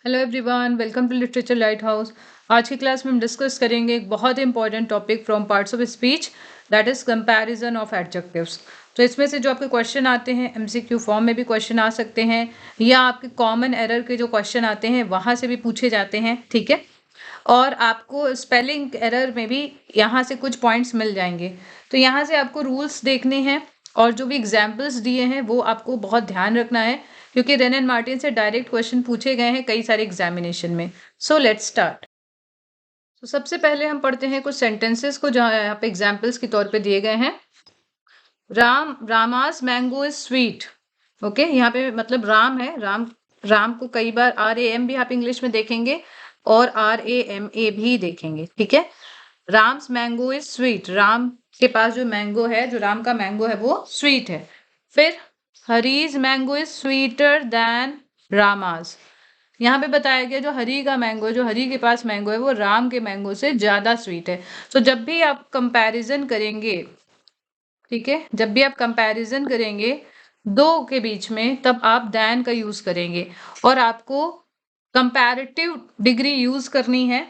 Hello everyone, welcome to Literature Lighthouse. आज की class में हम डिस्कस करेंगे एक बहुत ही important topic from parts of speech, that is comparison of adjectives. तो इसमें से जो आपके क्वेश्चन आते हैं एमसीक्यू फॉर्म में भी क्वेश्चन आ सकते हैं या आपके कॉमन एरर के जो क्वेश्चन आते हैं वहाँ से भी पूछे जाते हैं, ठीक है। और आपको स्पेलिंग एरर में भी यहाँ से कुछ पॉइंट्स मिल जाएंगे। तो यहाँ से आपको रूल्स देखने हैं और जो भी एग्जाम्पल्स दिए हैं वो आपको बहुत ध्यान रखना है, क्योंकि रेन एंड मार्टिन से डायरेक्ट क्वेश्चन पूछे गए हैं कई सारे एग्जामिनेशन में। So let's start. तो सबसे पहले हम पढ़ते हैं कुछ सेंटेंसेस को जहाँ यहाँ पे एग्जाम्पल्स के तौर पे दिए गए हैं। रामास मैंगो इज स्वीट। ओके, यहाँ पे मतलब राम है। राम को कई बार RAM भी आप इंग्लिश में देखेंगे और RAMA भी देखेंगे, ठीक है। Ram's mango is sweet, Ram के पास जो मैंगो है, जो राम का मैंगो है वो स्वीट है। फिर Hari's mango is sweeter than Rama's. यहाँ पे बताया गया जो हरी का मैंगो है, जो हरी के पास मैंगो है वो राम के मैंगो से ज्यादा स्वीट है। तो जब भी आप कंपैरिजन करेंगे, ठीक है, जब भी आप कंपैरिजन करेंगे दो के बीच में, तब आप देन का यूज करेंगे और आपको कंपैरेटिव डिग्री यूज करनी है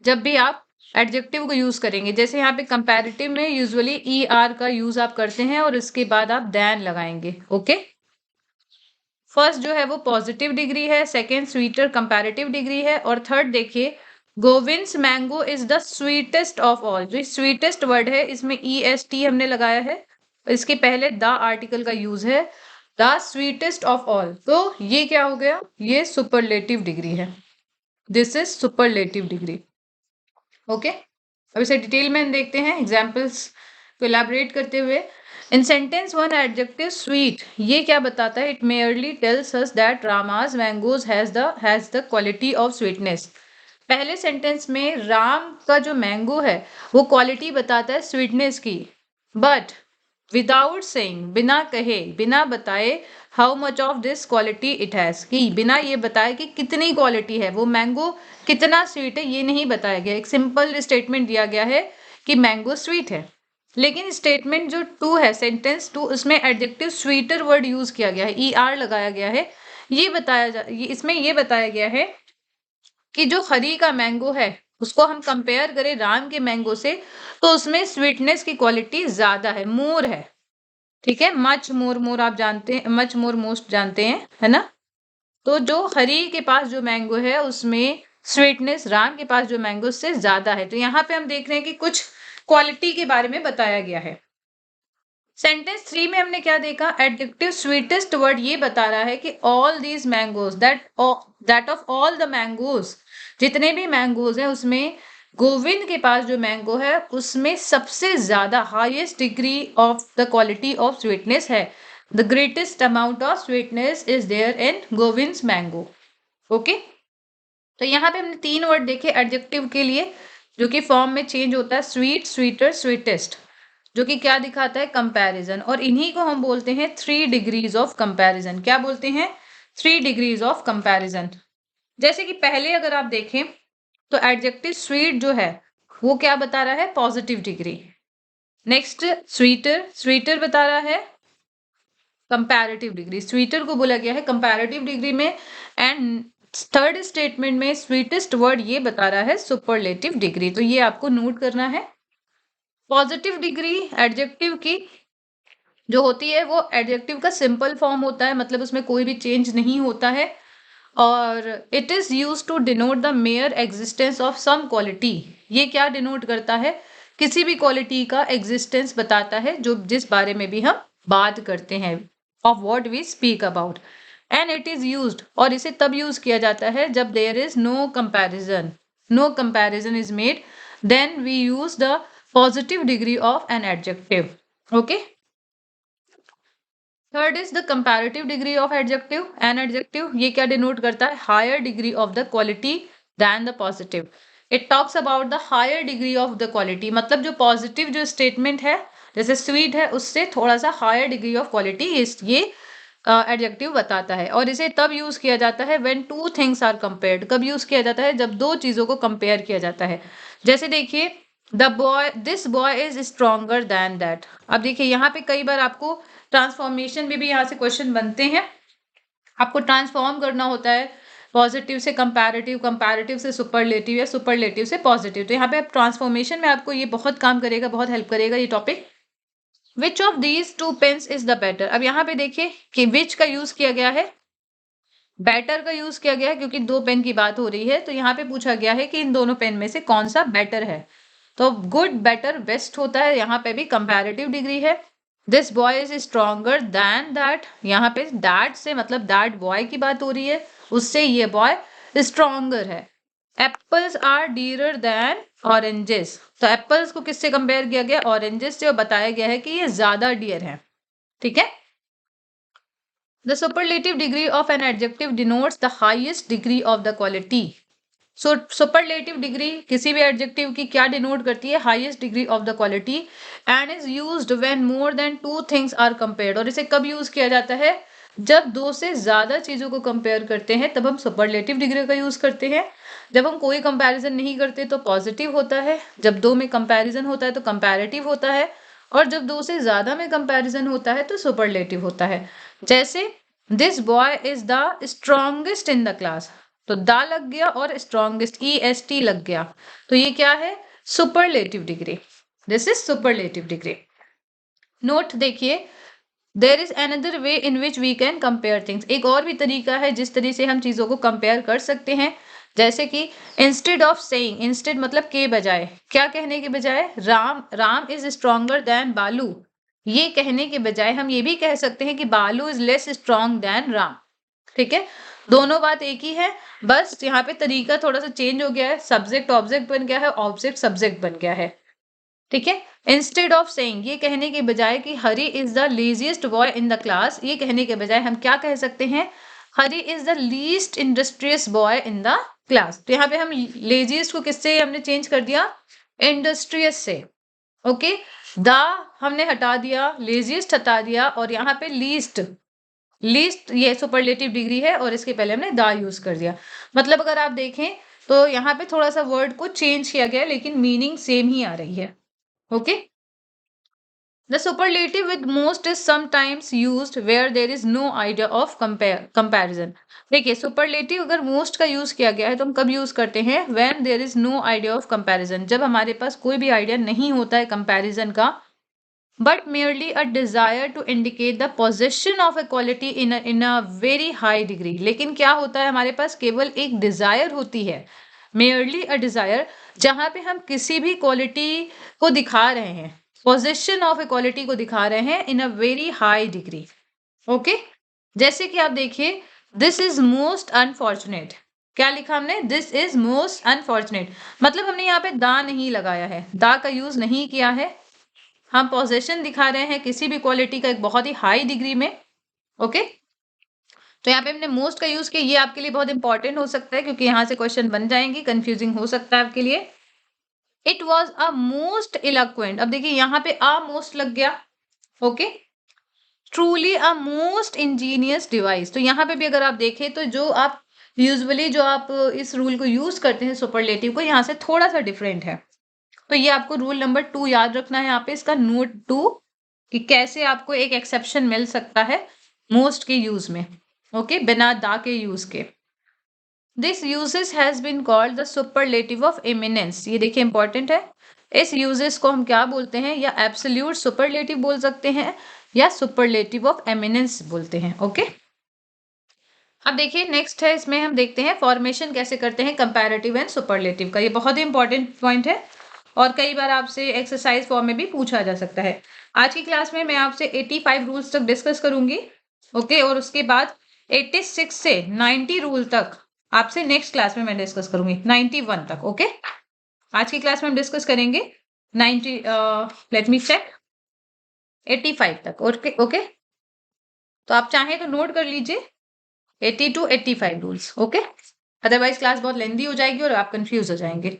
जब भी आप एडजेक्टिव को यूज करेंगे। जैसे यहाँ पे कंपैरेटिव में यूजुअली ER का यूज आप करते हैं और इसके बाद आप देन लगाएंगे। ओके, फर्स्ट जो है वो पॉजिटिव डिग्री है, सेकेंड स्वीटर कंपैरेटिव डिग्री है, और थर्ड देखिए Govind's mango is the sweetest of all. जो स्वीटेस्ट वर्ड है इसमें EST हमने लगाया है, इसके पहले द आर्टिकल का यूज है, द स्वीटेस्ट ऑफ ऑल। तो ये क्या हो गया, ये सुपरलेटिव डिग्री है। This is superlative degree. Okay, अब इसे डिटेल में देखते हैं एग्जाम्पल्स को इलाबरेट करते हुए। इन सेंटेंस वन एडजेक्टिव स्वीट, ये क्या बताता है? It merely tells us that रामास mangoes has the quality of sweetness. पहले सेंटेंस में राम का जो मैंगो है वो क्वालिटी बताता है स्वीटनेस की, बट विदाउट सेइंग, बिना कहे, बिना बताए how much of this quality it has, कि बिना ये बताए कि कितनी क्वालिटी है, वो मैंगो कितना स्वीट है, ये नहीं बताया गया। एक सिंपल स्टेटमेंट दिया गया है कि मैंगो स्वीट है। लेकिन स्टेटमेंट जो 2 है, सेंटेंस 2, उसमें एडजेक्टिव स्वीटर वर्ड यूज किया गया है, ER लगाया गया है। इसमें ये बताया गया है कि जो हरी का मैंगो है उसको हम कंपेयर करें राम के मैंगो से, तो उसमें स्वीटनेस की क्वालिटी ज्यादा है, मोर है, ठीक है। मच मोर, मोर आप जानते हैं, मच मोर मोस्ट जानते हैं, है ना। तो जो हरी के पास जो मैंगो है उसमें स्वीटनेस राम के पास जो मैंगो से ज्यादा है। तो यहाँ पे हम देख रहे हैं कि कुछ क्वालिटी के बारे में बताया गया है। सेंटेंस 3 में हमने क्या देखा? एडजेक्टिव स्वीटेस्ट वर्ड ये बता रहा है कि all these mangoes, that of all the mangoes, जितने भी मैंगोज हैं उसमें गोविंद के पास जो मैंगो है उसमें सबसे ज्यादा highest degree of the quality of sweetness है। The greatest amount of sweetness is there in Govind's mango. Okay, तो यहाँ पे हमने 3 वर्ड देखे एडजेक्टिव के लिए, जो कि फॉर्म में चेंज होता है, स्वीट, स्वीटर, स्वीटेस्ट, जो कि क्या दिखाता है? कंपैरिजन। और इन्हीं को हम बोलते हैं 3 डिग्रीज ऑफ कंपैरिजन। क्या बोलते हैं? 3 डिग्रीज ऑफ कंपैरिजन। जैसे कि पहले अगर आप देखें तो एडजेक्टिव स्वीट जो है वो क्या बता रहा है? Positive degree. Next sweeter, sweeter बता रहा है कंपैरेटिव डिग्री, स्वीटर को बोला गया है कंपैरेटिव डिग्री में। एंड थर्ड स्टेटमेंट में स्वीटेस्ट वर्ड ये बता रहा है सुपरलेटिव डिग्री। तो ये आपको नोट करना है। पॉजिटिव डिग्री एडजेक्टिव की जो होती है वो एडजेक्टिव का सिंपल फॉर्म होता है, मतलब उसमें कोई भी चेंज नहीं होता है, और it is use to denote the mere existence of some quality. ये क्या डिनोट करता है? किसी भी क्वालिटी का एग्जिस्टेंस बताता है, जो जिस बारे में भी हम बात करते हैं, of what we speak about. And it is used, और इसे तब यूज किया जाता है जब there is no comparison, no comparison is made, then we use the positive degree of an adjective. Okay, third is the comparative degree of adjective. An adjective ये क्या denote करता है? Higher degree of the quality than the positive. It talks about the higher degree of the quality, मतलब जो positive जो statement है जैसे sweet है उससे थोड़ा सा हायर डिग्री ऑफ क्वालिटी ये एडजेक्टिव बताता है। और इसे तब यूज किया जाता है when two things are compared. कब यूज किया जाता है? जब दो चीजों को कंपेयर किया जाता है। जैसे देखिए this boy is stronger than that. अब देखिए यहाँ पे कई बार आपको ट्रांसफॉर्मेशन में भी यहाँ से क्वेश्चन बनते हैं, आपको ट्रांसफॉर्म करना होता है पॉजिटिव से कंपैरेटिव, कंपैरेटिव से सुपरलेटिव या सुपरलेटिव से पॉजिटिव। तो यहाँ पे आप ट्रांसफॉर्मेशन में आपको ये बहुत काम करेगा, बहुत हेल्प करेगा ये topic. Which of these two pens is the better. अब यहाँ पे देखिए कि विच का यूज किया गया है, बेटर का यूज किया गया है क्योंकि दो पेन की बात हो रही है। तो यहाँ पे पूछा गया है कि इन दोनों पेन में से कौन सा बेटर है। तो गुड, बेटर, बेस्ट होता है, यहाँ पे भी कंपैरेटिव डिग्री है। This boy is stronger than that, यहाँ पे दैट से मतलब दैट बॉय की बात हो रही है, उससे ये बॉय स्ट्रॉन्गर है। Apples are dearer than oranges. तो एप्पल्स को किससे कंपेयर किया गया, ऑरेंजेस से, और बताया गया है कि ये ज्यादा डियर है। ठीक है। The superlative degree of an adjective denotes the highest degree of the quality. So superlative degree किसी भी adjective की क्या denote करती है, highest degree of the quality, and is used when more than two things are compared. और इसे कब use किया जाता है, जब दो से ज्यादा चीजों को कंपेयर करते हैं तब हम सुपरलेटिव डिग्री का यूज करते हैं। जब हम कोई कंपैरिजन नहीं करते तो पॉजिटिव होता है, जब दो में कंपैरिजन होता है तो कंपैरेटिव होता है, और जब दो से ज्यादा में कंपैरिजन होता है तो सुपरलेटिव होता है। जैसे this boy is the strongest in the class, तो द लग गया और स्ट्रॉन्गेस्ट EST लग गया, तो ये क्या है, superlative degree. This is superlative degree. Note देखिए, there is another way in which we can compare things. एक और भी तरीका है जिस तरीके से हम चीजों को कंपेयर कर सकते हैं। जैसे कि इंस्टेड ऑफ सेइंग, इंस्टेड मतलब के बजाय, क्या कहने के बजाय, राम इज स्ट्रॉन्गर देन बालू, ये कहने के बजाय हम ये भी कह सकते हैं कि Balu is less strong than Ram. ठीक है, दोनों बात एक ही है, बस यहाँ पे तरीका थोड़ा सा चेंज हो गया है, सब्जेक्ट ऑब्जेक्ट बन गया है, ऑब्जेक्ट सब्जेक्ट बन गया है। ठीक है, इंस्टेड ऑफ सेइंग, ये कहने के बजाय कि Hari is the laziest boy in the class, ये कहने के बजाय हम क्या कह सकते हैं, Hari is the least industrious boy in the class. तो यहाँ पे हम लेजिएस्ट को किससे हमने चेंज कर दिया, इंडस्ट्रियस से। ओके, द हमने हटा दिया, लेजिएस्ट हटा दिया, और यहाँ पे लीस्ट, लीस्ट ये सुपरलेटिव डिग्री है और इसके पहले हमने द यूज कर दिया। मतलब अगर आप देखें तो यहाँ पे थोड़ा सा वर्ड को चेंज किया गया लेकिन मीनिंग सेम ही आ रही है। Okay, the superlative with most is sometimes used where there is no idea of comparison. देखिए, superlative अगर most का यूज किया गया है तो हम कब यूज करते हैं, when there is no idea of comparison, जब हमारे पास कोई भी आइडिया नहीं होता है कंपैरिजन का, but merely a desire to indicate the possession of a quality in a very high degree. लेकिन क्या होता है, हमारे पास केवल एक डिजायर होती है, merely a desire, जहां पे हम किसी भी क्वालिटी को दिखा रहे हैं, पोजेशन ऑफ इक्वालिटी को दिखा रहे हैं in a very high degree. Okay, जैसे कि आप देखिए, दिस इज मोस्ट अनफॉर्चुनेट, क्या लिखा हमने, दिस इज मोस्ट अनफॉर्चुनेट, मतलब हमने यहाँ पे दा नहीं लगाया है, दा का यूज नहीं किया है, हम पोजेशन दिखा रहे हैं किसी भी क्वालिटी का एक बहुत ही हाई डिग्री में। ओके, तो यहाँ पे हमने मोस्ट का यूज किया, ये आपके लिए बहुत इंपॉर्टेंट हो सकता है क्योंकि यहाँ से क्वेश्चन बन जाएंगे, कंफ्यूजिंग हो सकता है आपके लिए। It was a most eloquent, अब देखिए यहाँ पे अ मोस्ट लग गया। Okay, truly a most Angénieux device, तो यहाँ पे भी अगर आप देखें तो जो आप यूजुअली जो आप इस रूल को यूज करते हैं सुपरलेटिव को, यहाँ से थोड़ा सा डिफरेंट है। तो ये आपको रूल नंबर 2 याद रखना है, यहाँ पे इसका नोट 2 कि कैसे आपको एक एक्सेप्शन मिल सकता है मोस्ट के यूज में। ओके, बिना दा के यूज के। This uses has been called the superlative of eminence, ये देखिए इंपॉर्टेंट है, इस यूजेस को हम क्या बोलते हैं, या एब्सोल्यूट सुपरलेटिव बोल सकते हैं या सुपरलेटिव ऑफ एमिनेंस बोलते हैं। ओके, अब देखिए नेक्स्ट है, इसमें हम देखते हैं फॉर्मेशन कैसे करते हैं कंपैरेटिव एंड सुपरलेटिव का, ये बहुत ही इंपॉर्टेंट पॉइंट है और कई बार आपसे एक्सरसाइज फॉर्म में भी पूछा जा सकता है। आज की क्लास में मैं आपसे 85 रूल्स तक डिस्कस करूंगी। ओके, और उसके बाद 86 से 90 रूल तक आपसे नेक्स्ट क्लास में मैं डिस्कस करूंगी, 91 तक। ओके, आज की क्लास में हम डिस्कस करेंगे 90, लेट मी चेक, 85 तक। ओके ओके, तो आप चाहें तो नोट कर लीजिए 80 to 85 rules. Okay, otherwise class बहुत लेंदी हो जाएगी और आप कंफ्यूज हो जाएंगे।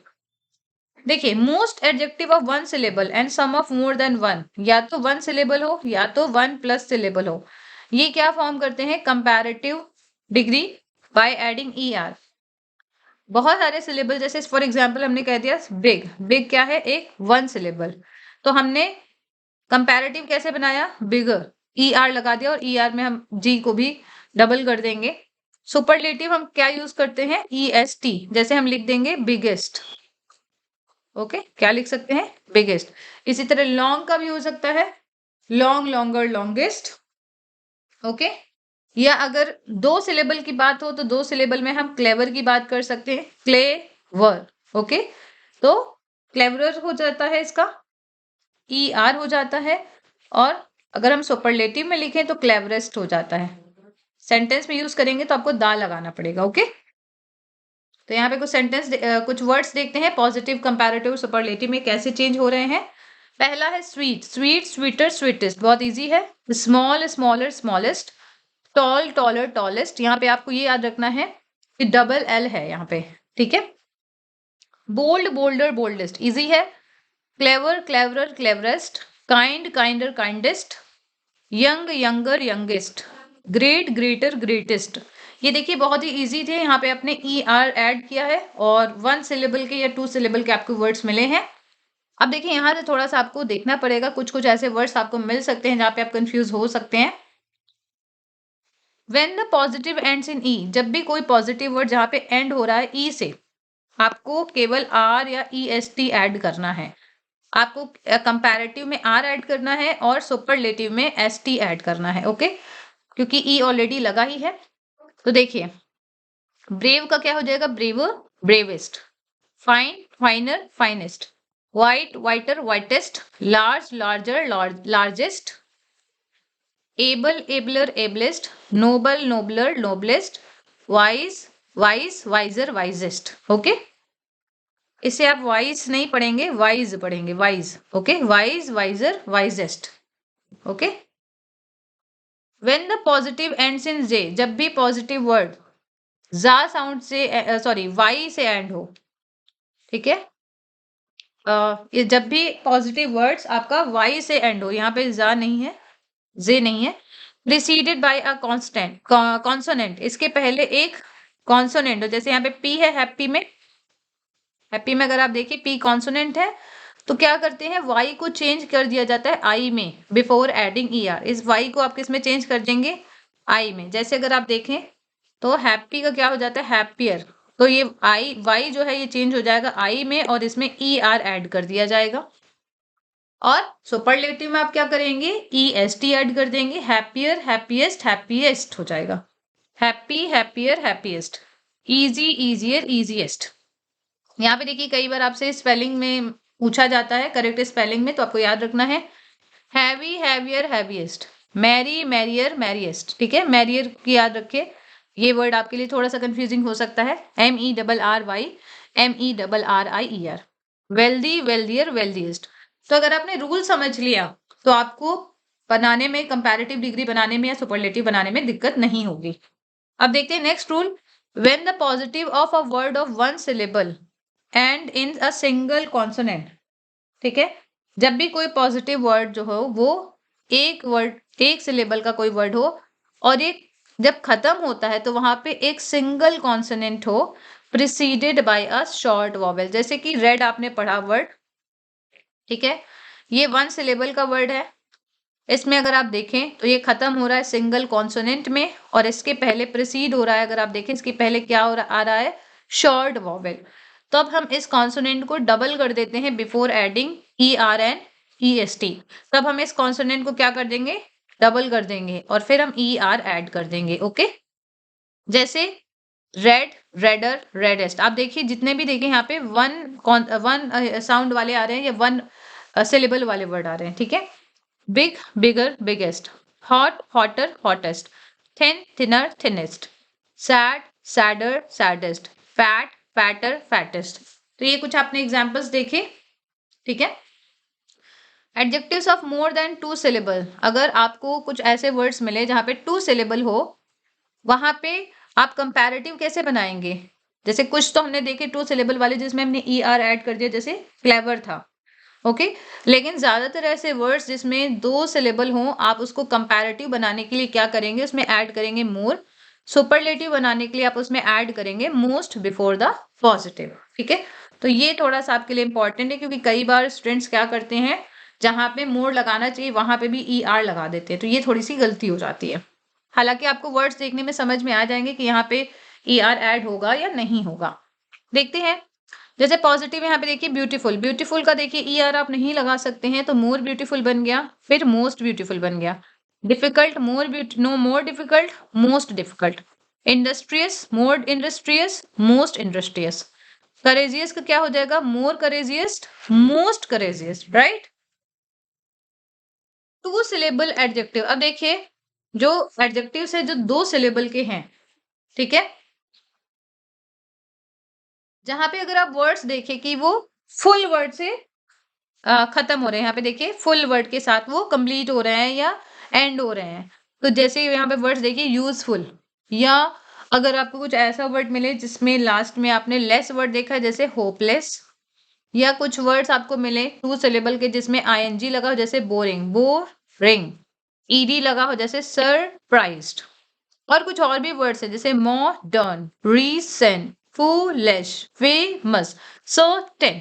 देखिए, most adjective of 1 syllable and some of more than 1, या तो 1 सिलेबल हो या तो 1 प्लस सिलेबल हो, ये क्या फॉर्म करते हैं, comparative degree by adding ER। बहुत सारे सिलेबल, जैसे फॉर एग्जाम्पल हमने कह दिया बिग, बिग क्या है, एक 1 सिलेबल, तो हमने कंपैरेटिव कैसे बनाया, बिगर, ER लगा दिया और ER में हम G को भी डबल कर देंगे। सुपरलेटिव हम क्या यूज करते हैं, EST, जैसे हम लिख देंगे बिगेस्ट। ओके, क्या लिख सकते हैं, बिगेस्ट। इसी तरह लॉन्ग का भी हो सकता है, लॉन्ग, लॉन्गर, लॉन्गेस्ट। ओके, या अगर 2 सिलेबल की बात हो तो 2 सिलेबल में हम क्लेवर की बात कर सकते हैं, क्लेवर। ओके, तो क्लेवरर हो जाता है इसका, ER हो जाता है। और अगर हम सुपरलेटिव में लिखें तो क्लेवरेस्ट हो जाता है। सेंटेंस में यूज करेंगे तो आपको दा लगाना पड़ेगा। ओके, तो यहाँ पे कुछ सेंटेंस, कुछ वर्ड्स देखते हैं पॉजिटिव, कंपैरेटिव, सुपरलेटिव में कैसे चेंज हो रहे हैं। पहला है स्वीट, स्वीट, स्वीटर, स्वीटेस्ट, बहुत इजी है। Small, smaller, smallest. Tall, taller, tallest. यहाँ पे आपको ये याद रखना है कि डबल L है यहाँ पे, ठीक है। बोल्ड, बोल्डर, बोल्डेस्ट, इजी है। Clever, cleverer, cleverest. Kind, kinder, kindest. Young, younger, youngest. Great, greater, greatest. ये देखिए बहुत ही इजी थे, यहाँ पे आपने ER ऐड किया है और 1 सिलेबल के या 2 सिलेबल के आपको वर्ड्स मिले हैं। अब देखिए यहाँ से थोड़ा सा आपको देखना पड़ेगा, कुछ कुछ ऐसे वर्ड्स आपको मिल सकते हैं जहाँ पे आप कंफ्यूज हो सकते हैं। When the positive ends in E, जब भी कोई पॉजिटिव वर्ड जहाँ पे एंड हो रहा है E से, आपको केवल R या EST ऐड करना है। आपको कंपैरेटिव में R ऐड करना है और सुपरलेटिव में ST ऐड करना है। ओके, क्योंकि E ऑलरेडी लगा ही है। तो देखिए, ब्रेव का क्या हो जाएगा, braver, bravest. Fine, finer, finest. White, whiter, whitest. Large, larger, largest. Able, abler, ablest. Noble, nobler, noblest. Wise, wise, wiser, wisest. Okay, इसे आप वाइज नहीं पढ़ेंगे, वाइज पढ़ेंगे, wise. Okay, wise, wiser, wisest. Okay, when the positive ends in j, जब भी positive word जा sound से, sorry, y से एंड हो, ठीक है। ये जब भी पॉजिटिव वर्ड्स आपका वाई से एंड हो, यहाँ पे जा नहीं है, जे नहीं है, preceded by a constant consonant, इसके पहले एक कॉन्सोनेंट हो, जैसे यहाँ पे पी है, हैप्पी में, हैप्पी में अगर आप देखिए पी कॉन्सोनेंट है, तो क्या करते हैं, वाई को चेंज कर दिया जाता है आई में बिफोर एडिंग ER। इस वाई को आप किस में चेंज कर देंगे, आई में। जैसे अगर आप देखें तो हैप्पी का क्या हो जाता है, हैप्पियर, तो ये आई, वाई जो है ये चेंज हो जाएगा आई में और इसमें ER ऐड कर दिया जाएगा। और सुपरलेटिव में आप क्या करेंगे, EST ऐड कर देंगे, हैप्पियर, हैप्पीएस्ट, हैप्पीएस्ट हो जाएगा। Happy, happier, happiest. Easy, easier, easiest. यहाँ पे देखिए कई बार आपसे स्पेलिंग में पूछा जाता है, करेक्ट स्पेलिंग में, तो आपको याद रखना है heavy, heavier, heaviest. Merry, merrier, merriest, ठीक है। मैरियर की याद रखिए, ये वर्ड आपके लिए थोड़ा सा कंफ्यूजिंग हो सकता है। MERRY, MERRIER। Wealthy, wealthier, wealthiest. तो अगर आपने रूल समझ लिया तो आपको बनाने में, कंपैरेटिव डिग्री बनाने में या सुपरलेटिव बनाने में दिक्कत नहीं होगी। अब देखते हैं next rule. When the positive of a word of 1 syllable and in a single consonant, ठीक है। जब भी कोई पॉजिटिव वर्ड जो हो वो एक वर्ड, एक सिलेबल का कोई वर्ड हो और एक जब खत्म होता है तो वहां पे एक सिंगल कॉन्सोनेंट हो, preceded by a short vowel, जैसे कि रेड आपने पढ़ा वर्ड, ठीक है। ये 1 सिलेबल का वर्ड है, इसमें अगर आप देखें तो ये खत्म हो रहा है सिंगल कॉन्सोनेंट में और इसके पहले प्रिसीड हो रहा है, अगर आप देखें इसके पहले क्या आ रहा है, शॉर्ट वॉवेल। तो अब हम इस कॉन्सोनेंट को डबल कर देते हैं before adding ER and EST। तब हम इस कॉन्सोनेंट को क्या कर देंगे, डबल कर देंगे और फिर हम ER ऐड कर देंगे। ओके, जैसे रेड, रेडर, रेडेस्ट। आप देखिए जितने भी देखें यहाँ पे वन साउंड वाले आ रहे हैं या 1 सिलेबल वाले वर्ड आ रहे हैं, ठीक है। Big, bigger, biggest. Hot, hotter, hottest. Thin, thinner, thinnest. Sad, sadder, saddest. Fat, fatter, fattest. तो ये कुछ आपने एग्जांपल्स देखे, ठीक है। Adjectives of more than 2 syllable, अगर आपको कुछ ऐसे वर्ड्स मिले जहां पे 2 सिलेबल हो, वहां पे आप कंपैरेटिव कैसे बनाएंगे। जैसे कुछ तो हमने देखे 2 सिलेबल वाले जिसमें हमने ER ऐड कर दिया, जैसे क्लेवर था। ओके, लेकिन ज्यादातर ऐसे वर्ड्स जिसमें 2 सिलेबल हों, आप उसको कंपैरेटिव बनाने के लिए क्या करेंगे, उसमें ऐड करेंगे मोर। सुपरलेटिव बनाने के लिए आप उसमें ऐड करेंगे मोस्ट बिफोर द पॉजिटिव, ठीक है। तो ये थोड़ा सा आपके लिए इंपॉर्टेंट है, क्योंकि कई बार स्टूडेंट्स क्या करते हैं, जहां पे मोर लगाना चाहिए वहां पे भी ER लगा देते हैं, तो ये थोड़ी सी गलती हो जाती है। हालांकि आपको वर्ड्स देखने में समझ में आ जाएंगे कि यहाँ पे ER ऐड होगा या नहीं होगा। देखते हैं, जैसे पॉजिटिव यहाँ पे देखिए ब्यूटीफुल, ब्यूटीफुल का देखिए ER आप नहीं लगा सकते हैं तो मोर ब्यूटीफुल बन गया, फिर मोस्ट ब्यूटीफुल बन गया। Difficult more difficult, most difficult. Industrious more industrious, most industrious. Courageous का क्या हो जाएगा, more courageous, most courageous, right. 2 syllable adjective, अब देखिए जो एडजेक्टिव है जो 2 सिलेबल के हैं, ठीक है, जहां पे अगर आप वर्ड्स देखें कि वो फुल वर्ड से खत्म हो रहे हैं, यहाँ पे देखिए फुल वर्ड के साथ वो कंप्लीट हो रहे हैं या एंड हो रहे हैं। तो जैसे यहाँ पे वर्ड्स देखिए यूजफुल, या अगर आपको कुछ ऐसा वर्ड मिले जिसमें लास्ट में आपने लेस वर्ड देखा है जैसे होपलेस, या कुछ वर्ड्स आपको मिले 2 सिलेबल के जिसमें ING लगा हो जैसे बोरिंग, बोरिंग, ED लगा हो जैसे सरप्राइज्ड, और कुछ और भी वर्ड्स है जैसे modern, recent, foolish, famous, certain,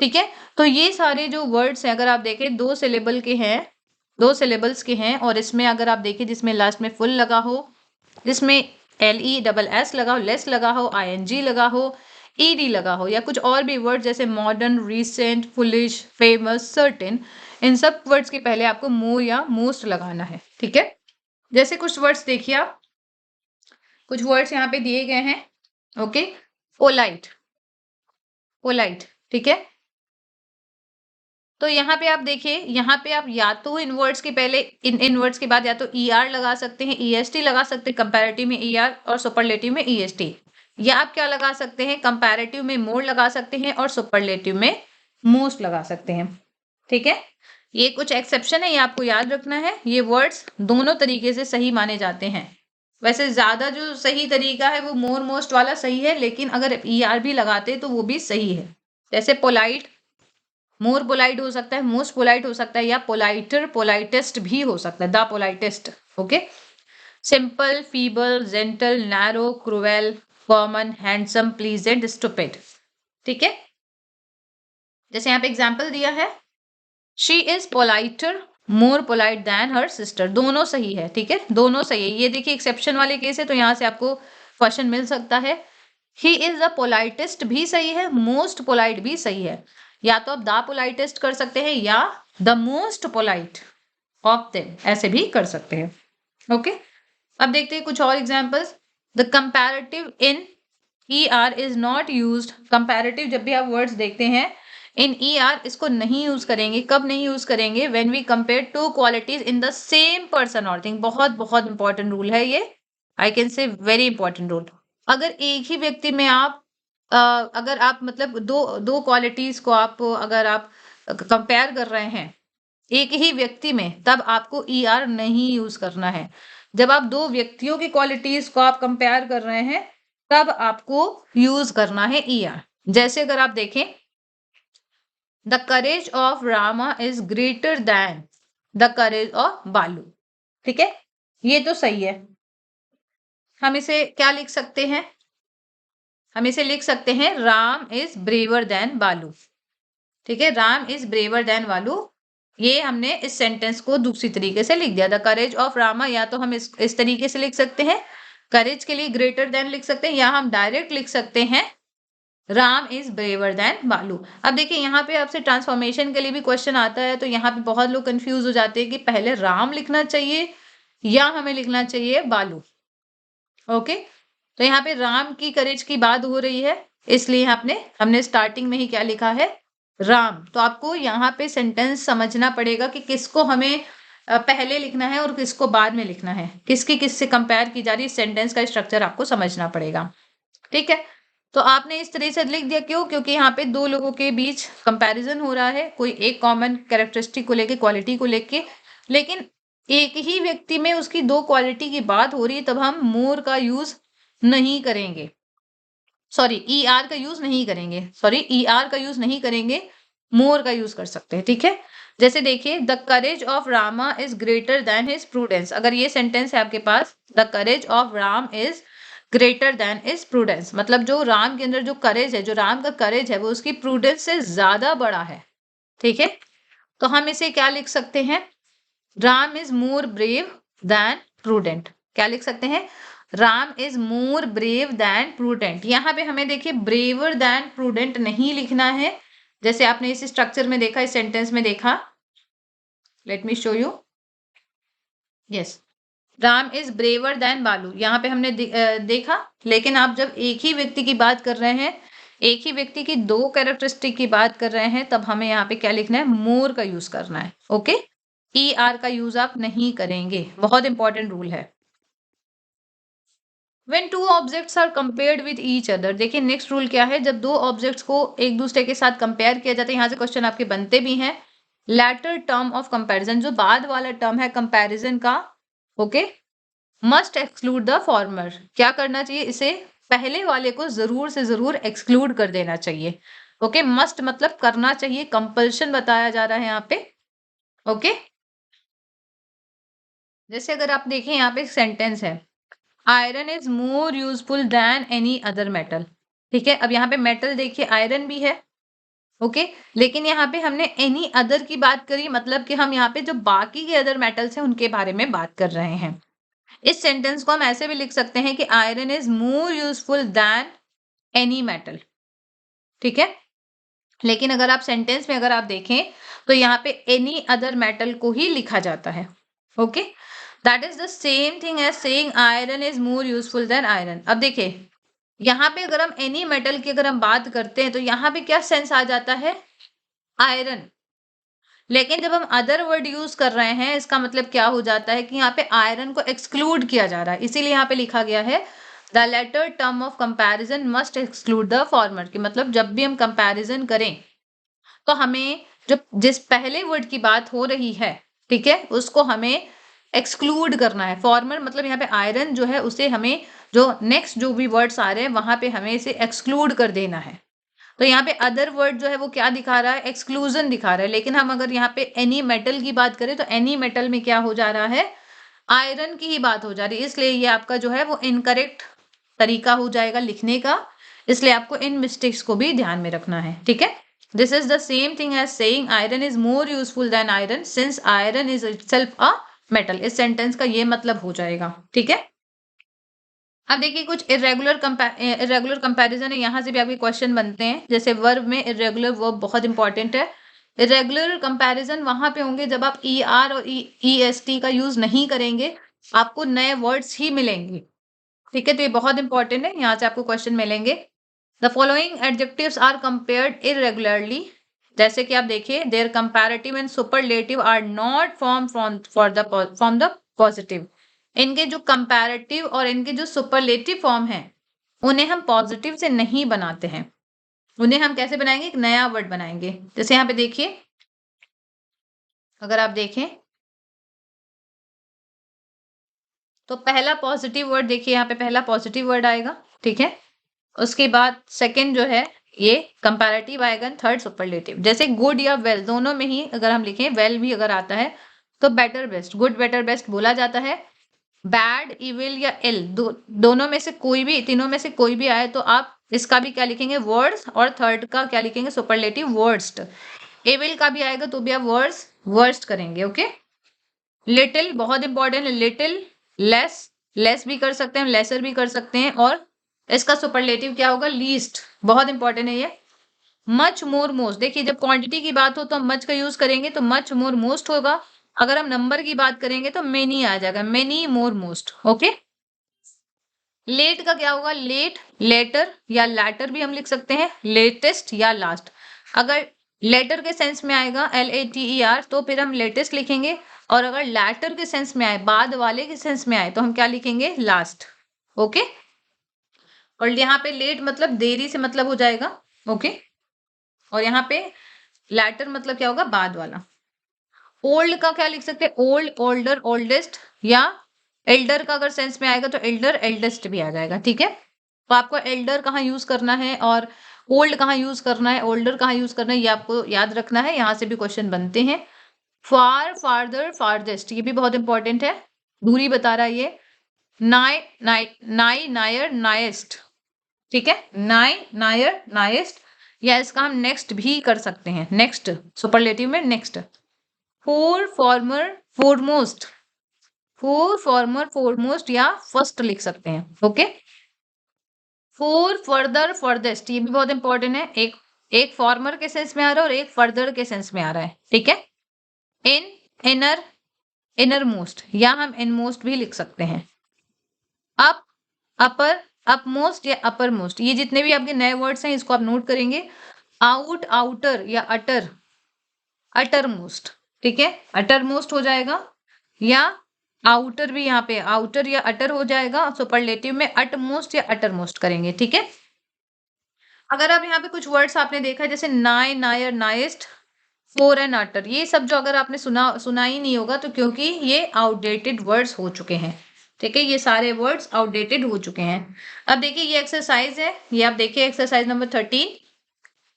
ठीक है। तो ये सारे जो वर्ड्स हैं अगर आप देखें 2 सिलेबल के हैं, 2 सिलेबल्स के हैं, और इसमें अगर आप देखें जिसमें लास्ट में फुल लगा हो, जिसमें LESS लगा हो, लेस लगा हो, ING लगा हो, ED लगा हो, या कुछ और भी वर्ड जैसे modern, recent, foolish, famous, certain, इन सब वर्ड्स के पहले आपको मोर या मोस्ट लगाना है, ठीक है। जैसे कुछ वर्ड्स देखिए आप, कुछ वर्ड्स यहाँ पे दिए गए हैं, ओके, पोलाइट, पोलाइट, ठीक है। तो यहाँ पे आप देखिए, यहाँ पे आप या तो इन वर्ड्स के पहले इन वर्ड्स के बाद या तो ER लगा सकते हैं, EST लगा सकते हैं, कंपैरेटिव में ER और सुपरलेटिव में EST, या आप क्या लगा सकते हैं, कंपैरेटिव में मोर लगा सकते हैं और सुपरलेटिव में मोस्ट लगा सकते हैं, ठीक है। ये कुछ एक्सेप्शन है, ये आपको याद रखना है। ये वर्ड्स दोनों तरीके से सही माने जाते हैं। वैसे ज्यादा जो सही तरीका है वो मोर मोस्ट वाला सही है, लेकिन अगर ER भी लगाते तो वो भी सही है। जैसे पोलाइट, मोर पोलाइट हो सकता है, मोस्ट पोलाइट हो सकता है, या पोलाइटर, पोलाइटेस्ट भी हो सकता है, the politest, okay. Simple, feeble, gentle, narrow, cruel, common, handsome, pleasant, stupid, ठीक है। जैसे यहाँ पे एग्जाम्पल दिया है, she is politer, more polite than her sister, दोनों सही है, ठीक है, दोनों सही है। ये देखिए एक्सेप्शन वाले केस है तो यहाँ से आपको क्वेश्चन मिल सकता है। ही इज द पोलाइटेस्ट भी सही है, मोस्ट पोलाइट भी सही है, या तो आप द पोलाइटेस्ट कर सकते हैं या the most polite of them, ऐसे भी कर सकते हैं, ओके। अब देखते हैं कुछ और examples. The comparative in ER is not used, comparative जब भी आप वर्ड्स देखते हैं इन ER इसको नहीं यूज करेंगे। कब नहीं यूज करेंगे, when we compare 2 qualities in the same person और थिंग। बहुत बहुत इंपॉर्टेंट रूल है ये, I can say very important rule. अगर एक ही व्यक्ति में आप अगर आप मतलब दो क्वालिटीज को आप अगर आप कंपेयर कर रहे हैं एक ही व्यक्ति में, तब आपको ER नहीं यूज करना है। जब आप 2 व्यक्तियों की क्वालिटीज को आप कंपेयर कर रहे हैं तब आपको यूज करना है ER। जैसे अगर आप देखें, the courage of Rama is greater than the courage of बालू, ठीक है, ये तो सही है। हम इसे क्या लिख सकते हैं, हम इसे लिख सकते हैं राम इज ब्रेवर देन बालू, ठीक है, राम इज ब्रेवर देन बालू। ये हमने इस सेंटेंस को दूसरी तरीके से लिख दिया। द करेज ऑफ रामा, या तो हम इस तरीके से लिख सकते हैं, करेज के लिए ग्रेटर देन लिख सकते हैं, या हम डायरेक्ट लिख सकते हैं राम इज ब्रेवर देन बालू। अब देखिए यहाँ पे आपसे ट्रांसफॉर्मेशन के लिए भी क्वेश्चन आता है, तो यहाँ पे बहुत लोग कंफ्यूज हो जाते हैं कि पहले राम लिखना चाहिए या हमें लिखना चाहिए बालू, ओके। तो यहाँ पे राम की करेज की बात हो रही है, इसलिए हमने स्टार्टिंग में ही क्या लिखा है, राम। तो आपको यहाँ पे सेंटेंस समझना पड़ेगा कि किसको हमें पहले लिखना है और किसको बाद में लिखना है, किसकी किससे कंपेयर की जा रही है, सेंटेंस का स्ट्रक्चर आपको समझना पड़ेगा, ठीक है। तो आपने इस तरह से लिख दिया, क्यों, क्योंकि यहाँ पे 2 लोगों के बीच कंपैरिजन हो रहा है, कोई एक कॉमन कैरेक्टरिस्टिक को लेके, क्वालिटी को लेके, लेकिन एक ही व्यक्ति में उसकी 2 क्वालिटी की बात हो रही है, तब हम मोर का यूज नहीं करेंगे, सॉरी ER का यूज नहीं करेंगे, सॉरी ER का यूज नहीं करेंगे, मोर का यूज कर सकते हैं, ठीक है। जैसे देखिए, the courage of Rama is greater than his prudence. अगर ये सेंटेंस है आपके पास, the courage of Ram is greater than is prudence, मतलब जो राम के अंदर जो करेज है, जो राम का करेज है वो उसकी प्रूडेंस से ज्यादा बड़ा है, ठीक है। तो हम इसे क्या लिख सकते हैं, Ram is more brave than prudent, क्या लिख सकते हैं? Ram is more brave than prudent. यहाँ पे हमें देखिए ब्रेवर दैन प्रूडेंट नहीं लिखना है, जैसे आपने इस स्ट्रक्चर में देखा, इस सेंटेंस में देखा। Let me show you. Yes, Ram is braver than Balu, यहाँ पे हमने देखा। लेकिन आप जब एक ही व्यक्ति की बात कर रहे हैं, एक ही व्यक्ति की दो कैरेक्टरिस्टिक की बात कर रहे हैं, तब हमें यहाँ पे क्या लिखना है? मोर का यूज करना है। ओके, ER का यूज आप नहीं करेंगे, बहुत इंपॉर्टेंट रूल है। When two objects are compared with each other, देखिए नेक्स्ट रूल क्या है, जब दो ऑब्जेक्ट्स को एक दूसरे के साथ कंपेयर किया जाता है, यहाँ से क्वेश्चन आपके बनते भी हैं। लैटर टर्म ऑफ कंपैरिजन, जो बाद वाला टर्म है कंपैरिजन का, okay, must exclude the farmer. क्या करना चाहिए? इसे पहले वाले को जरूर से जरूर एक्सक्लूड कर देना चाहिए। ओके, मस्ट मतलब करना चाहिए, कंपल्शन बताया जा रहा है यहाँ पे। ओके, जैसे अगर आप देखें यहाँ पे सेंटेंस है, iron is more useful than any other metal. ठीक है, अब यहाँ पे मेटल देखिए आयरन भी है, ओके, लेकिन यहाँ पे हमने एनी अदर की बात करी, मतलब कि हम यहाँ पे जो बाकी के अदर मेटल्स हैं उनके बारे में बात कर रहे हैं। इस सेंटेंस को हम ऐसे भी लिख सकते हैं कि iron is more useful than any metal. ठीक है, लेकिन अगर आप सेंटेंस में अगर आप देखें तो यहाँ पे एनी अदर मेटल को ही लिखा जाता है। Okay, that is the same thing as saying iron is more useful than iron. अब देखिए यहाँ पे अगर हम एनी मेटल की अगर हम बात करते हैं तो यहाँ पे क्या सेंस आ जाता है? आयरन। लेकिन जब हम अदर वर्ड यूज कर रहे हैं, इसका मतलब क्या हो जाता है कि यहाँ पे आयरन को एक्सक्लूड किया जा रहा है, इसीलिए यहाँ पे लिखा गया है the latter term of comparison must exclude the former. की मतलब जब भी हम कंपैरिजन करें तो हमें जो जिस पहले वर्ड की बात हो रही है, ठीक है, उसको हमें एक्सक्लूड करना है। फॉर्मर मतलब यहाँ पे आयरन जो है उसे हमें जो नेक्स्ट जो भी वर्ड्स आ रहे हैं वहां पे हमें इसे एक्सक्लूड कर देना है। तो यहाँ पे अदर वर्ड जो है वो क्या दिखा रहा है? एक्सक्लूजन दिखा रहा है। लेकिन हम अगर यहाँ पे एनी मेटल की बात करें तो एनी मेटल में क्या हो जा रहा है? आयरन की ही बात हो जा रही है, इसलिए ये आपका जो है वो इनकरेक्ट तरीका हो जाएगा लिखने का। इसलिए आपको इन मिस्टेक्स को भी ध्यान में रखना है। ठीक है, this is the same thing as saying iron is more useful than iron since iron is itself a metal. इस सेंटेंस का ये मतलब हो जाएगा। ठीक है, अब देखिए कुछ इरेगुलर कंपैरिजन है, यहाँ से भी आपके क्वेश्चन बनते हैं। जैसे वर्ब में इरेगुलर वर्ब बहुत इंपॉर्टेंट है। इरेगुलर कंपैरिजन वहां पे होंगे जब आप ER और EST का यूज नहीं करेंगे, आपको नए वर्ड्स ही मिलेंगे। ठीक है, तो ये बहुत इंपॉर्टेंट है, यहाँ से आपको क्वेश्चन मिलेंगे। The following adjectives are compared irregularly, जैसे कि आप देखिए their comparative and superlative are not form from the positive. इनके जो कंपैरेटिव और इनके जो सुपरलेटिव फॉर्म है उन्हें हम पॉजिटिव से नहीं बनाते हैं। उन्हें हम कैसे बनाएंगे? एक नया वर्ड बनाएंगे। जैसे यहाँ पे देखिए, अगर आप देखें तो पहला पॉजिटिव वर्ड देखिए, यहाँ पे पहला पॉजिटिव वर्ड आएगा। ठीक है, उसके बाद सेकंड जो है ये कंपैरेटिव आएगा, थर्ड सुपरलेटिव। जैसे गुड या वेल दोनों में ही अगर हम लिखें, वेल भी अगर आता है तो better best, good better best बोला जाता है। बैड इविल या इल दोनों में से कोई भी, तीनों में से कोई भी आए तो आप इसका भी क्या लिखेंगे? वर्ड्स। और थर्ड का क्या लिखेंगे? Superlative, worst. इविल का भी आएगा तो भी आप वर्ड्स वर्स्ट करेंगे। ओके, लिटिल बहुत इंपॉर्टेंट है, लिटिल, लेस, लेस भी कर सकते हैं, लेसर भी कर सकते हैं। और इसका सुपरलेटिव क्या होगा? लीस्ट, बहुत इंपॉर्टेंट है ये। मच मोर मोस्ट, देखिए जब क्वांटिटी की बात हो तो हम मच का यूज करेंगे तो मच मोर मोस्ट होगा। अगर हम नंबर की बात करेंगे तो मेनी आ जाएगा, many more most. Okay, late का क्या होगा? लेट, लेटर या लैटर भी हम लिख सकते हैं, लेटेस्ट या लास्ट। अगर लेटर के सेंस में आएगा LATER तो फिर हम लेटेस्ट लिखेंगे, और अगर लैटर के सेंस में आए, बाद वाले के सेंस में आए, तो हम क्या लिखेंगे? लास्ट। ओके, और यहाँ पे लेट मतलब देरी से मतलब हो जाएगा। ओके, और यहाँ पे लैटर मतलब क्या होगा? बाद वाला। ओल्ड का क्या लिख सकते हैं? ओल्ड, ओल्डर, ओल्डेस्ट, या एल्डर का अगर सेंस में आएगा तो एल्डर, एल्डेस्ट भी आ जाएगा। ठीक है, तो आपको एल्डर कहाँ यूज करना है और ओल्ड कहाँ यूज करना है, ओल्डर कहाँ यूज करना है, ये आपको याद रखना है। यहाँ से भी क्वेश्चन बनते हैं। फार, फार्दर, फारदेस्ट, ये भी बहुत इंपॉर्टेंट है, दूरी बता रहा है ये। नाई, नाई, नायर, नाइस्ट। ठीक है, नाई, नायर, नाइस्ट, या इसका हम नेक्स्ट भी कर सकते हैं, नेक्स्ट, सुपरलेटिव में next. Four, farmer, foremost, four, farmer, foremost या फर्स्ट लिख सकते हैं। ओके, फोर, फर्दर, फर्देस्ट, ये भी बहुत इंपॉर्टेंट है। एक फॉर्मर के सेंस में आ रहा है और एक फर्दर के सेंस में आ रहा है, ठीक है। इन, इनर, इनर मोस्ट, या हम इन मोस्ट भी लिख सकते हैं। अप, अपर, अप मोस्ट या अपर मोस्ट, ये जितने भी आपके नए वर्ड्स हैं इसको आप नोट करेंगे। आउट, आउटर या अटर, अटर मोस्ट, ठीक है, अटर मोस्ट हो जाएगा, या आउटर भी यहाँ पे आउटर या अटर हो जाएगा। सुपरलेटिव में अट मोस्ट या अटर मोस्ट करेंगे, ठीक है। अगर आप यहाँ पे कुछ वर्ड्स आपने देखा है जैसे नाय, नायर, नाइस्ट, फोर एंड अटर, ये सब जो अगर आपने सुना ही नहीं होगा तो क्योंकि ये आउटडेटेड वर्ड्स हो चुके हैं, ठीक है, ये सारे वर्ड्स आउटडेटेड हो चुके हैं। अब देखिए ये एक्सरसाइज है, ये आप देखिए एक्सरसाइज नंबर 13,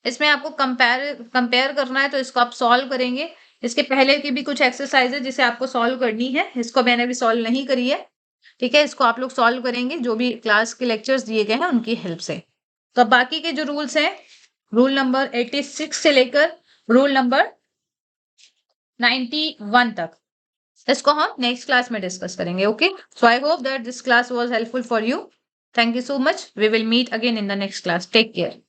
इसमें आपको कंपेयर करना है तो इसको आप सॉल्व करेंगे। इसके पहले की भी कुछ एक्सरसाइज है जिसे आपको सॉल्व करनी है, इसको मैंने भी सॉल्व नहीं करी है, ठीक है, इसको आप लोग सॉल्व करेंगे जो भी क्लास के लेक्चर्स दिए गए हैं उनकी हेल्प से। तो अब बाकी के जो रूल्स हैं, रूल नंबर 86 से लेकर रूल नंबर 91 तक, इसको हम नेक्स्ट क्लास में डिस्कस करेंगे। Okay, so I hope that this class was helpful for you. Thank you so much, we will meet again in the next class, take care.